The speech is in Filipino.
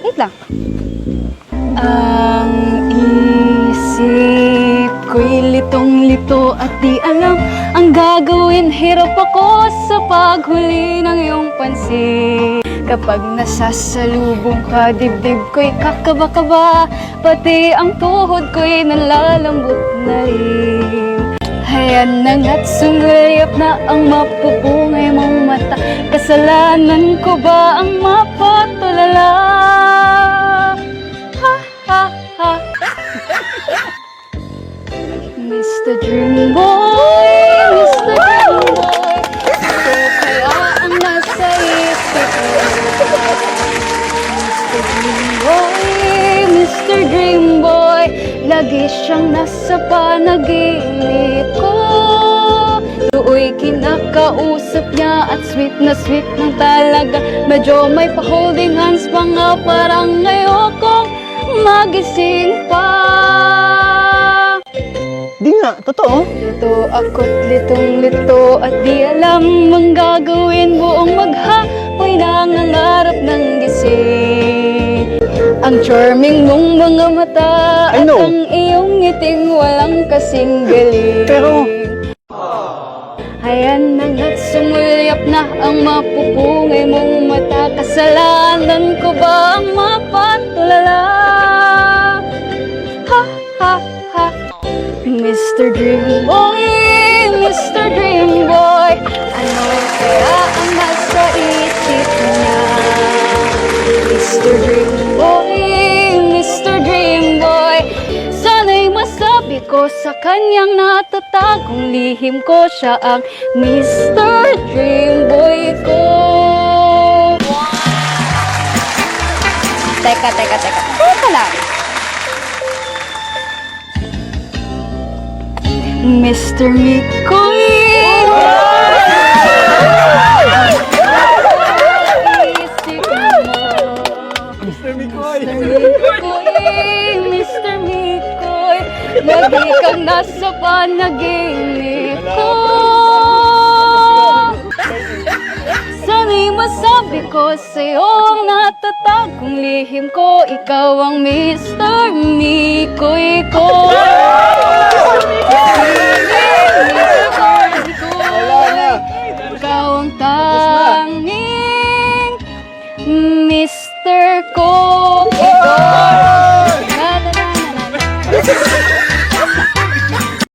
Wait lang. Ang isip ko'y litong-lito at di alam ang gagawin. Hirap ako sa paghuli ng iyong pansin. Kapag nasasalubong ka, dibdib ko'y kakaba-kaba, pati ang tuhod ko'y nalalambot na rin. Hayan na nga't sumilip na ang mapupungay mong mata. Kasalanan ko ba ang mapatulala? Ha ha ha. Mr. Dream Boy, Mr. Dream Boy, ito kaya ang nasa isip ko. Mr. Dream Boy, Mr. Dream Boy, lagi siyang nasa panaginip ko. Tuoy kinakausap niya at sweet ng talaga. Medyo may pa-holding hands pa nga, parang ayokong magising pa. Di nga, totoo. Lito ako't litong-lito at di alam ang gagawin. Buong maghapoy nangangarap ng gising. Ang charming mong mga mata I at know. ang iyong ngiting walang kasing galing. Pero, Hayan na nga't sumulyap na ang mapupungay mong mata. Kasalanan ko ba ang mapatulala? Ha ha ha. Mr. Dream Boy, Mr. Dream Boy, ano kaya ang nasa isip niya? Mr. Dream Boy, Mr. Dream Boy, sana'y masabi ko sa kanyang natatagong lihim ko. Siya ang Mr. Dream Boy ko. Teka lang. Mr. Mikoy! Mr. Mikoy! Mr. Mikoy, lagi kang nasa panaginip ko. Sana'y masabi ko sa'yo ang natatagong lihim ko. Ikaw ang Mr. Mikoy ko.